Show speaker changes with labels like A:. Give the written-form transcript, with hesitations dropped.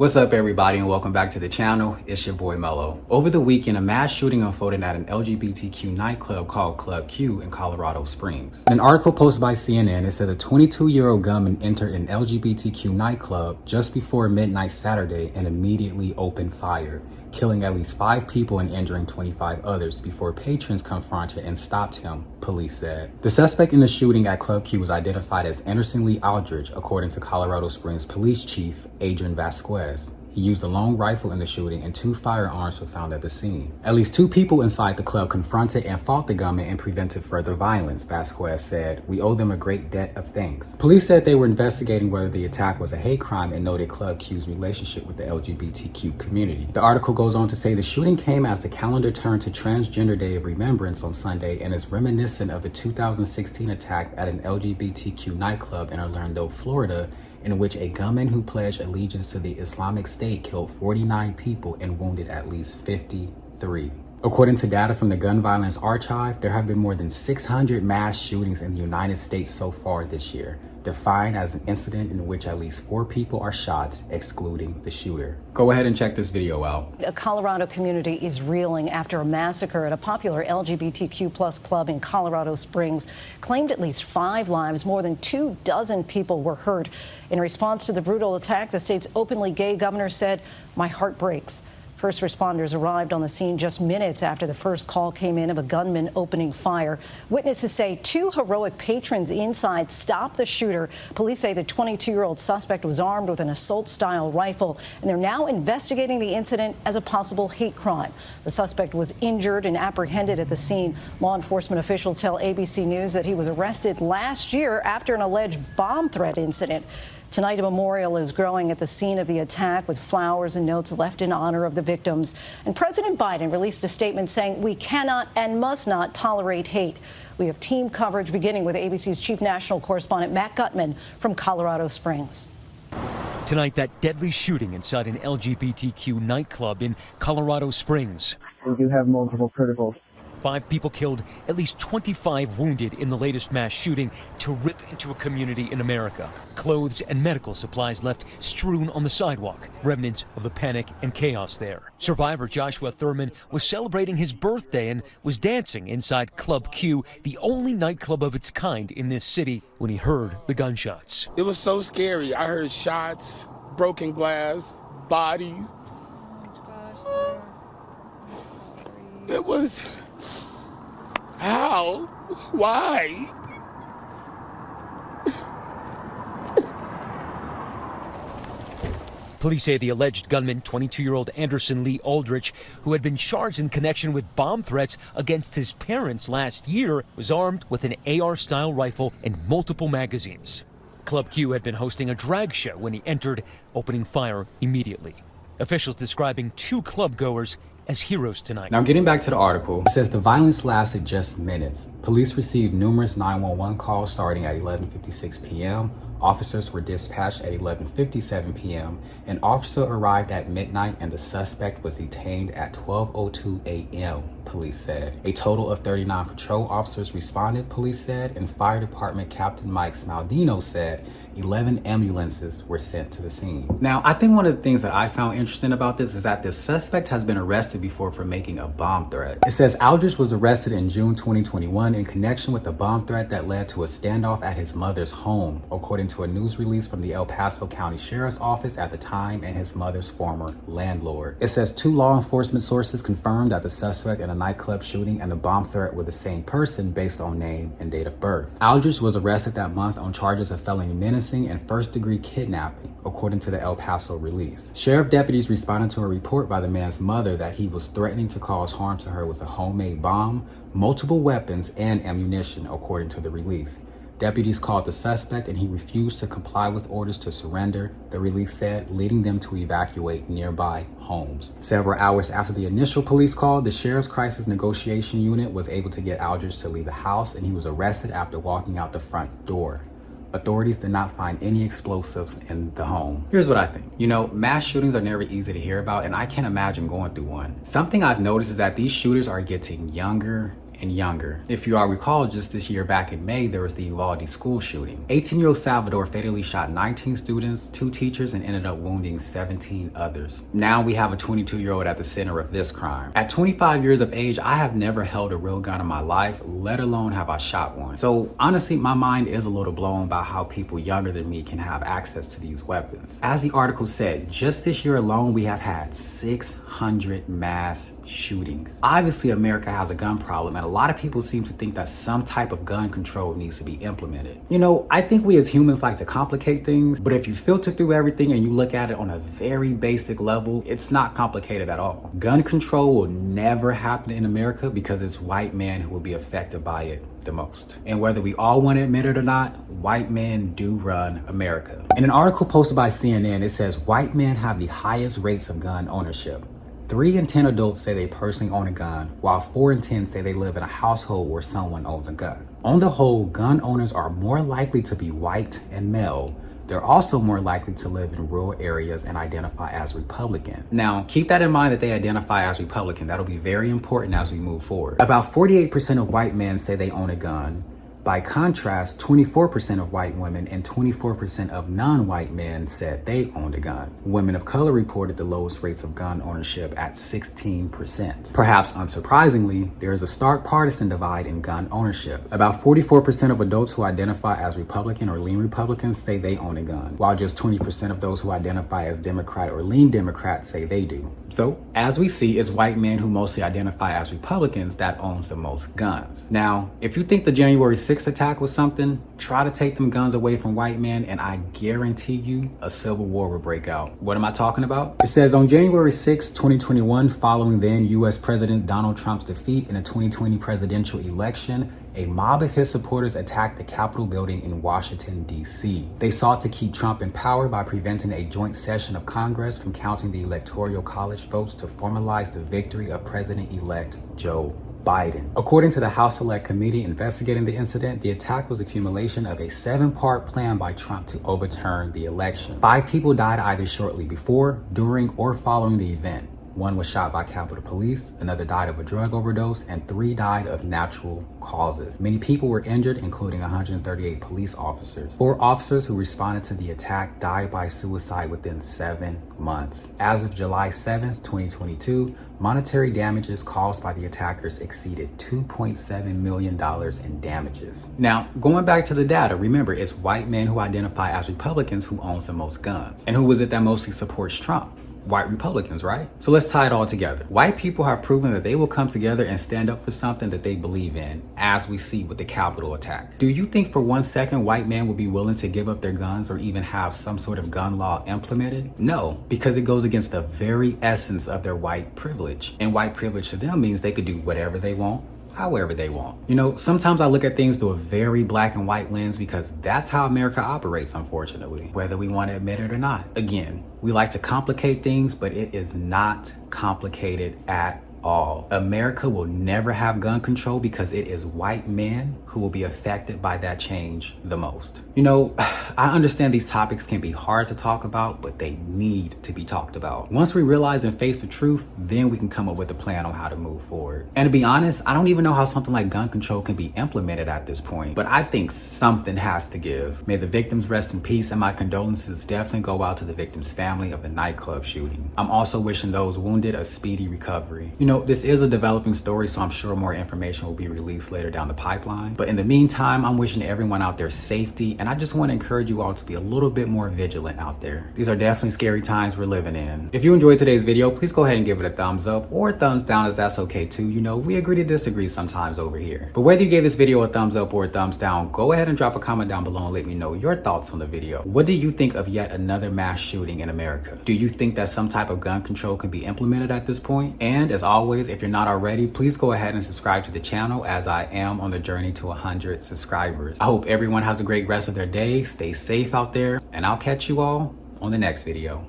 A: What's up, everybody, and welcome back to the channel. It's your boy Mello. Over the weekend, a mass shooting unfolded at an LGBTQ nightclub called Club Q in Colorado Springs. In an article posted by CNN, it says a 22-year-old gunman entered an LGBTQ nightclub just before midnight Saturday and immediately opened fire, killing at least 5 people and injuring 25 others before patrons confronted and stopped him, police said. The suspect in the shooting at Club Q was identified as Anderson Lee Aldridge, according to Colorado Springs Police Chief Adrian Vasquez. He used a long rifle in the shooting and 2 firearms were found at the scene. At least 2 people inside the club confronted and fought the gunman and prevented further violence, Vasquez said. We owe them a great debt of thanks. Police said they were investigating whether the attack was a hate crime and noted Club Q's relationship with the LGBTQ community. The article goes on to say the shooting came as the calendar turned to Transgender Day of Remembrance on Sunday and is reminiscent of the 2016 attack at an LGBTQ nightclub in Orlando, Florida, in which a gunman who pledged allegiance to the Islamic State killed 49 people and wounded at least 53. According to data from the Gun Violence Archive, there have been more than 600 mass shootings in the United States so far this year, defined as an incident in which at least 4 people are shot, excluding the shooter. Go ahead and check this video out.
B: A Colorado community is reeling after a massacre at a popular LGBTQ+ club in Colorado Springs claimed at least 5 lives. More than 24 people were hurt. In response to the brutal attack, the state's openly gay governor said, "My heart breaks." First responders arrived on the scene just minutes after the first call came in of a gunman opening fire. Witnesses say 2 heroic patrons inside stopped the shooter. Police say the 22-year-old suspect was armed with an assault-style rifle, and they're now investigating the incident as a possible hate crime. The suspect was injured and apprehended at the scene. Law enforcement officials tell ABC News that he was arrested last year after an alleged bomb threat incident. Tonight, a memorial is growing at the scene of the attack with flowers and notes left in honor of the victims. And President Biden released a statement saying we cannot and must not tolerate hate. We have team coverage beginning with ABC's chief national correspondent Matt Gutman from Colorado Springs.
C: Tonight, that deadly shooting inside an LGBTQ nightclub in Colorado Springs.
D: We do have multiple criticals.
C: 5 people killed, at least 25 wounded in the latest mass shooting to rip into a community in America. Clothes and medical supplies left strewn on the sidewalk, remnants of the panic and chaos there. Survivor Joshua Thurman was celebrating his birthday and was dancing inside Club Q, the only nightclub of its kind in this city, when he heard the gunshots.
E: It was so scary. I heard shots, broken glass, bodies. It was... How? Why?
C: Police say the alleged gunman, 22-year-old Anderson Lee Aldridge, who had been charged in connection with bomb threats against his parents last year, was armed with an AR-style rifle and multiple magazines. Club Q had been hosting a drag show when he entered, opening fire immediately. Officials describing 2 club-goers as heroes tonight.
A: Now, getting back to the article, it says the violence lasted just minutes. Police received numerous 911 calls starting at 11:56 p.m. Officers were dispatched at 11:57 p.m. An officer arrived at midnight and the suspect was detained at 12:02 a.m., police said. A total of 39 patrol officers responded, police said, and Fire Department Captain Mike Smaldino said 11 ambulances were sent to the scene. Now, I think one of the things that I found interesting about this is that the suspect has been arrested before for making a bomb threat. It says Aldridge was arrested in June 2021 in connection with a bomb threat that led to a standoff at his mother's home, according to a news release from the El Paso County Sheriff's Office at the time and his mother's former landlord. It says 2 law enforcement sources confirmed that the suspect in a nightclub shooting and the bomb threat were the same person based on name and date of birth. Aldridge was arrested that month on charges of felony menacing and first-degree kidnapping, according to the El Paso release. Sheriff deputies responded to a report by the man's mother that he was threatening to cause harm to her with a homemade bomb, multiple weapons, and ammunition, according to the release. Deputies called the suspect and he refused to comply with orders to surrender, the release said, leading them to evacuate nearby homes. Several hours after the initial police call, the Sheriff's Crisis Negotiation Unit was able to get Aldridge to leave the house and he was arrested after walking out the front door. Authorities did not find any explosives in the home. Here's what I think. You know, mass shootings are never easy to hear about, and I can't imagine going through one. Something I've noticed is that these shooters are getting younger and younger. If you all recall, just this year back in May, there was the Uvalde school shooting. 18-year-old Salvador fatally shot 19 students, 2 teachers, and ended up wounding 17 others. Now we have a 22-year-old at the center of this crime. At 25 years of age, I have never held a real gun in my life, let alone have I shot one. So honestly, my mind is a little blown by how people younger than me can have access to these weapons. As the article said, just this year alone, we have had 600 mass shootings. Obviously, America has a gun problem, and a lot of people seem to think that some type of gun control needs to be implemented. You know, I think we as humans like to complicate things, but if you filter through everything and you look at it on a very basic level, it's not complicated at all. Gun control will never happen in America because it's white men who will be affected by it the most. And whether we all want to admit it or not, white men do run America. In an article posted by CNN, it says white men have the highest rates of gun ownership. 3 in 10 adults say they personally own a gun, while 4 in 10 say they live in a household where someone owns a gun. On the whole, gun owners are more likely to be white and male. They're also more likely to live in rural areas and identify as Republican. Now, keep that in mind that they identify as Republican. That'll be very important as we move forward. About 48% of white men say they own a gun. By contrast, 24% of white women and 24% of non-white men said they owned a gun. Women of color reported the lowest rates of gun ownership at 16%. Perhaps unsurprisingly, there is a stark partisan divide in gun ownership. About 44% of adults who identify as Republican or lean Republicans say they own a gun, while just 20% of those who identify as Democrat or lean Democrat say they do. So, as we see, it's white men who mostly identify as Republicans that owns the most guns. Now, if you think the January 6th attack was something, try to take them guns away from white men and I guarantee you a civil war will break out. What am I talking about? It says on January 6, 2021, following then US President Donald Trump's defeat in the 2020 presidential election, a mob of his supporters attacked the Capitol building in Washington, D.C. They sought to keep Trump in power by preventing a joint session of Congress from counting the Electoral College votes to formalize the victory of President-elect Joe Biden. According to the House Select Committee investigating the incident, the attack was accumulation of a 7-part plan by Trump to overturn the election. 5 people died either shortly before, during, or following the event. 1 was shot by Capitol Police, another died of a drug overdose, and 3 died of natural causes. Many people were injured, including 138 police officers. 4 officers who responded to the attack died by suicide within 7 months. As of July 7th, 2022, monetary damages caused by the attackers exceeded $2.7 million in damages. Now, going back to the data, remember, it's white men who identify as Republicans who owns the most guns. And who was it that mostly supports Trump? White Republicans, right? So let's tie it all together. White people have proven that they will come together and stand up for something that they believe in, as we see with the Capitol attack. Do you think for 1 second white men would be willing to give up their guns or even have some sort of gun law implemented? No, because it goes against the very essence of their white privilege. And white privilege to them means they could do whatever they want, however they want. You know, sometimes I look at things through a very black and white lens because that's how America operates, unfortunately, whether we want to admit it or not. Again, we like to complicate things, but it is not complicated at all. America will never have gun control because it is white men who will be affected by that change the most. You know, I understand these topics can be hard to talk about, but they need to be talked about. Once we realize and face the truth, then we can come up with a plan on how to move forward. And to be honest, I don't even know how something like gun control can be implemented at this point, but I think something has to give. May the victims rest in peace, and my condolences definitely go out to the victim's family of the nightclub shooting. I'm also wishing those wounded a speedy recovery. You know, this is a developing story, so I'm sure more information will be released later down the pipeline. But in the meantime, I'm wishing everyone out there safety, and I just want to encourage you all to be a little bit more vigilant out there. These are definitely scary times we're living in. If you enjoyed today's video, please go ahead and give it a thumbs up or a thumbs down, as that's okay too. You know, we agree to disagree sometimes over here. But whether you gave this video a thumbs up or a thumbs down, go ahead and drop a comment down below and let me know your thoughts on the video. What do you think of yet another mass shooting in America? Do you think that some type of gun control can be implemented at this point? And as always, if you're not already, please go ahead and subscribe to the channel, as I am on the journey to 100 subscribers. I hope everyone has a great rest of their day. Stay safe out there, and I'll catch you all on the next video.